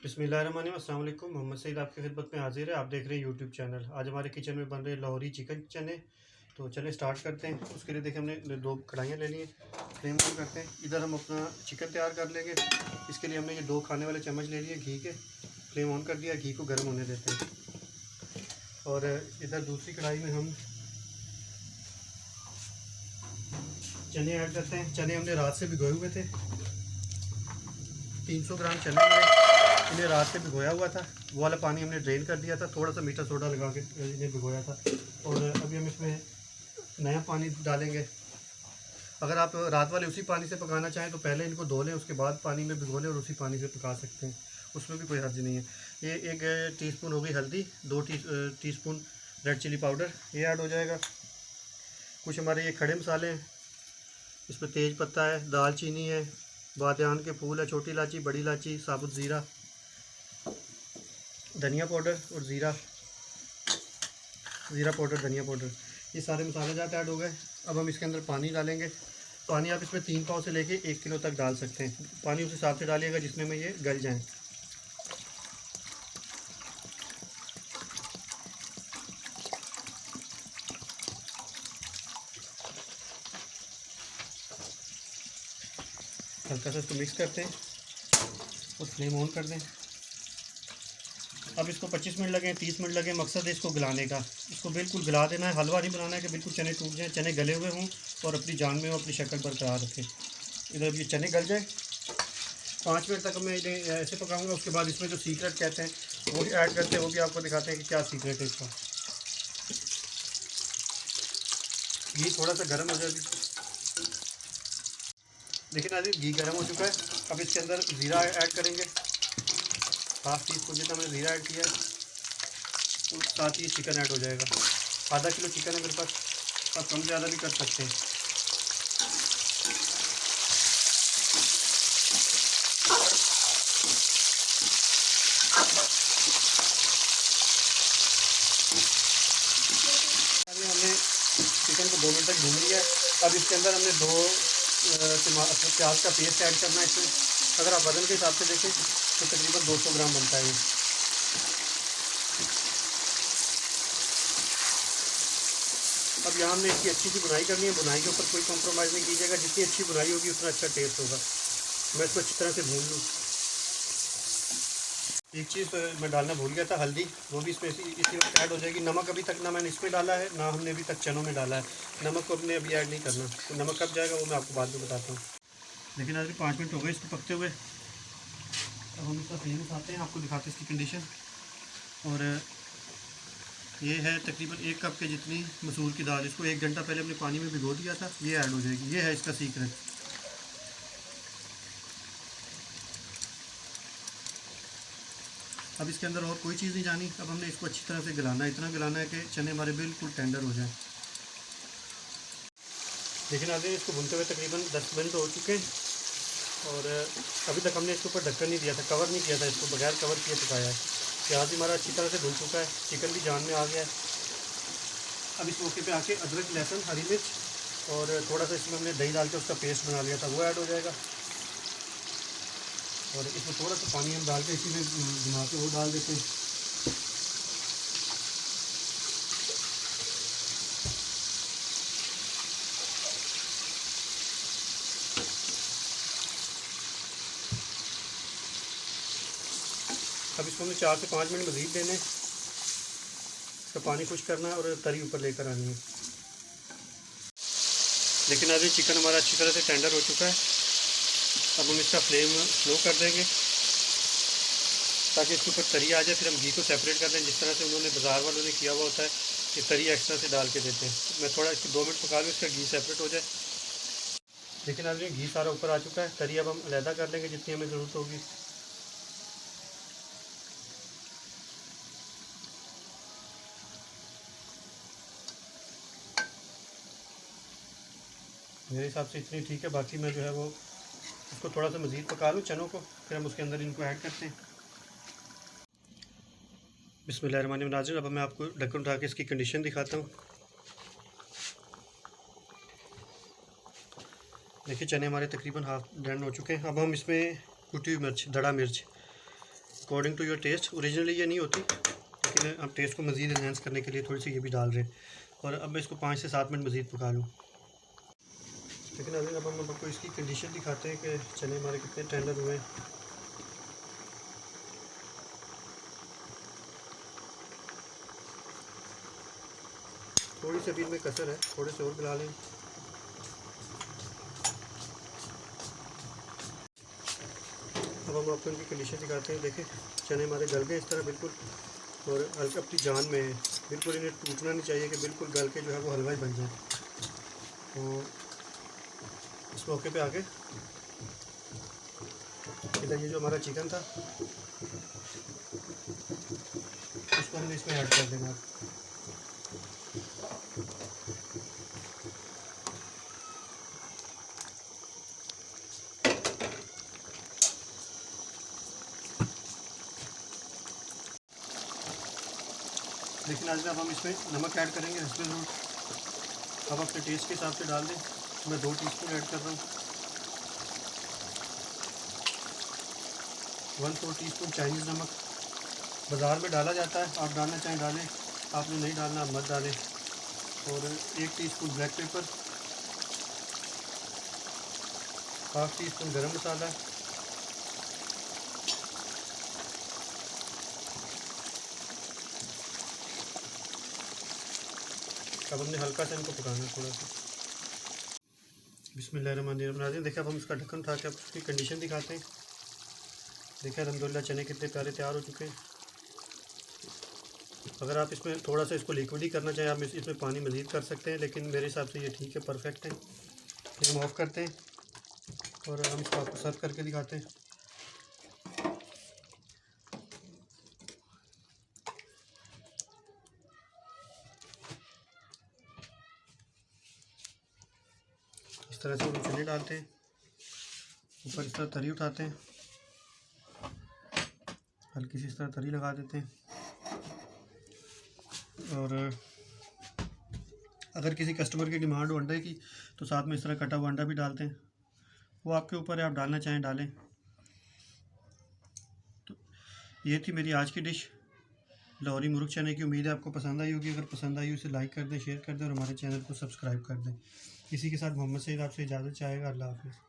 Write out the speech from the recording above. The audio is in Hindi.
बिस्मिल्लाहिर्रहमानिर्रहीम, अस्सलाम वालेकुम। मोहम्मद सईद आपकी खिदमत में हाजिर है। आप देख रहे हैं यूट्यूब चैनल। आज हमारे किचन में बन रहे लाहौरी चिकन चने। तो चलें स्टार्ट करते हैं। उसके लिए देखिए हमने दो कढ़ाइयाँ ले ली हैं। फ्लेम ऑन करते हैं। इधर हम अपना चिकन तैयार कर लेंगे। इसके लिए हमने ये 2 खाने वाले चम्मच ले लिए घी के। फ्लेम ऑन कर दिया, घी को गर्म होने देते हैं। और इधर दूसरी कढ़ाई में हम चने ऐड करते हैं। चने हमने रात से भिगोए हुए थे। 300 ग्राम चने इन्हें रात से भिगोया हुआ था। वो वाला पानी हमने ड्रेन कर दिया था, थोड़ा सा मीठा सोडा लगा के इन्हें भिगोया था। और अभी हम इसमें नया पानी डालेंगे। अगर आप रात वाले उसी पानी से पकाना चाहें तो पहले इनको धो लें, उसके बाद पानी में भिगो लें और उसी पानी से पका सकते हैं, उसमें भी कोई हर्ज नहीं है। ये 1 टीस्पून हो गई हल्दी, 2 टीस्पून रेड चिली पाउडर ये ऐड हो जाएगा। कुछ हमारे ये खड़े मसाले हैं, इसमें तेज़ पत्ता है, दालचीनी है, बादयान के फूल है, छोटी इलायची, बड़ी इलायची, साबुत ज़ीरा, धनिया पाउडर और ज़ीरा पाउडर, धनिया पाउडर, ये सारे मसाले जात ऐड हो गए। अब हम इसके अंदर पानी डालेंगे। पानी आप इसमें 3 पाव से लेके 1 किलो तक डाल सकते हैं। पानी उस हिसाब से डालिएगा जिसमें में ये गल जाएँ। हल्का सा इसको मिक्स करते हैं और फ्लेम ऑन कर दें। अब इसको 25 मिनट लगे, 30 मिनट लगे, मकसद है इसको गलाने का। इसको बिल्कुल गला देना है, हलवा नहीं बनाना है कि बिल्कुल चने टूट जाएँ। चने गले हुए हों और अपनी जान में वो अपनी शक्ल बरकरार रखें। इधर ये चने गल जाए, 5 मिनट तक मैं इन्हें ऐसे पकाऊंगा। उसके बाद इसमें जो सीक्रेट कहते हैं वो भी ऐड करते हैं, वो भी आपको दिखाते हैं कि क्या सीक्रेट है इसका। घी थोड़ा सा गर्म हो जाए। देखिए नाज़रीन, घी गर्म हो चुका है। अब इसके अंदर ज़ीरा ऐड करेंगे, 1/2 टीस्पून जितना मैंने ज़ीरा ऐड किया है। और साथ ही चिकन ऐड हो जाएगा। आधा किलो चिकन है मेरे पास, आप कम ज़्यादा भी कर सकते हैं। अभी हमने चिकन को 2 मिनट तक भून लिया है। अब इसके अंदर हमने 2 प्याज का पेस्ट ऐड करना है इसमें। अगर आप वज़न के हिसाब से देखें तो तकरीबन 200 ग्राम बनता है ये। अब यहाँ हमने इसकी अच्छी सी बुनाई करनी है। बुनाई के ऊपर कोई कॉम्प्रोमाइज़ नहीं कीजिएगा, जितनी अच्छी बुनाई होगी उतना अच्छा टेस्ट होगा। मैं इसको अच्छी तरह से भून लूँ। एक चीज़ मैं डालना भूल गया था, हल्दी, वो भी इसमें इसी वक्त ऐड हो जाएगी। नमक अभी तक ना मैंने इसमें डाला है, ना हमने अभी तक चनों में डाला है। नमक को हमने अभी ऐड नहीं करना, तो नमक कब जाएगा वो मैं आपको बाद में बताता हूँ। लेकिन आज भी 5 मिनट हो गए इसको पकते हुए। अब हम इसका फ्लेम उठाते हैं, आपको दिखाते हैं इसकी कंडीशन। और ये है तकरीबन 1 कप के जितनी मसूर की दाल। इसको 1 घंटा पहले हमने पानी में भिगो दिया था, ये ऐड हो जाएगी। ये है इसका सीक्रेट। अब इसके अंदर और कोई चीज़ नहीं जानी। अब हमने इसको अच्छी तरह से गलाना है, इतना गलाना है कि चने हमारे बिल्कुल टेंडर हो जाए। लेकिन आज इसको भूनते हुए तकरीबन 10 मिनट हो चुके हैं। और अभी तक हमने इसके ऊपर ढक्कन नहीं दिया था, कवर नहीं किया था, इसको बगैर कवर किए पकाया है। प्याज हमारा अच्छी तरह से भून चुका है, चिकन भी जान में आ गया है। अब इस मौके पे आके अदरक, लहसुन, हरी मिर्च और थोड़ा सा इसमें हमने दही डाल के उसका पेस्ट बना लिया था, वो ऐड हो जाएगा। और इसमें थोड़ा सा पानी हम डाल के इसी में घुमा के वो डाल देते हैं। अब इसको हमें 4 से 5 मिनट मज़ीद देने, इसका पानी खुश करना है और तरी ऊपर लेकर आनी है। लेकिन अभी चिकन हमारा अच्छी तरह से टेंडर हो चुका है। अब हम इसका फ्लेम स्लो कर देंगे ताकि इसके ऊपर तरी आ जाए। फिर हम घी को सेपरेट कर दें, जिस तरह से उन्होंने बाज़ार वालों ने किया हुआ होता है कि तरी एक्स्ट्रा से डाल के देते हैं। मैं थोड़ा इसको 2 मिनट पका लूँ, इसका घी सेपरेट हो जाए। लेकिन अभी घी सारा ऊपर आ चुका है। तरी अब हम अलहदा कर लेंगे जितनी हमें ज़रूरत होगी। मेरे हिसाब से इतनी ठीक है। बाकी मैं जो है वो इसको थोड़ा सा मज़ीद पका लूँ चनों को, फिर हम उसके अंदर इनको ऐड करते हैं। बिस्मिल्लाहिर्रहमानिर्रहीम। नाज़रीन, अब मैं आपको ढक्कन उठा के इसकी कंडीशन दिखाता हूँ। देखिए चने हमारे तकरीबन हाफ डन हो चुके हैं। अब हम इसमें कुटी हुई मिर्च, धड़ा मिर्च, according to your taste. Originally ये नहीं होती, लेकिन अब टेस्ट को मज़ीद इन्हेंस करने के लिए थोड़ी सी ये भी डाल रहे हैं। और अब मैं इसको 5 से 7 मिनट मज़ीद पका लूँ। लेकिन अभी अब हम आपको इसकी कंडीशन दिखाते हैं कि चने हमारे कितने टेंडर हुए हैं। थोड़ी सी अभी इनमें कसर है, थोड़े से और मिला लें। अब हम आपको इनकी कंडीशन दिखाते हैं। देखें चने हमारे गल गए इस तरह बिल्कुल, और हल्का अपनी जान में है बिल्कुल। इन्हें टूटना नहीं चाहिए कि बिल्कुल गल के जो है वो हलवा ही बन जाए। तो इस मौके पे आके इधर ये जो हमारा चिकन था उसको हमने इसमें ऐड कर देना। लेकिन आज अब हम इसमें नमक ऐड करेंगे, इसमें ज़रूर अब अपने टेस्ट के हिसाब से डाल दें। मैं 2 टीस्पून ऐड कर रहा हूँ। 1/4 टीस्पून चाइनीज़ नमक बाज़ार में डाला जाता है, आप डालना चाहें डालें, आपने नहीं डालना आप मत डालें। और 1 टीस्पून ब्लैक पेपर, 1/2 टीस्पून गरम मसाला, अब हमने हल्का सा इनको पकाना है थोड़ा सा। बिस्मिल्लाहिर्रहमानिर्रहीम। देखिए अब हम इसका ढक्कन उठा के उसकी कंडीशन दिखाते हैं। देखिए अल्हम्दुलिल्लाह चने कितने प्यारे तैयार हो चुके हैं। अगर आप इसमें थोड़ा सा इसको लिक्विड ही करना चाहें आप इसमें पानी मज़ीद कर सकते हैं, लेकिन मेरे हिसाब से ये ठीक है, परफेक्ट है। फिर हम ऑफ़ करते हैं और हम इसको आपको सर्व करके दिखाते हैं। इस तरह से हम चने डालते हैं, ऊपर इस तरह तरी उठाते हैं, हल्की सी इस तरह तरी लगा देते हैं। और अगर किसी कस्टमर की डिमांड हो अंडे की तो साथ में इस तरह कटा हुआ अंडा भी डालते हैं। वो आपके ऊपर है, आप डालना चाहें डालें। तो ये थी मेरी आज की डिश लाहौरी मुर्ग चने की। उम्मीद है आपको पसंद आई होगी। अगर पसंद आई उसे लाइक कर दें, शेयर कर दें और हमारे चैनल को सब्सक्राइब कर दें। इसी के साथ मोहम्मद सईद आपसे इजाज़त चाहेगा। अल्लाह हाफ़िज़।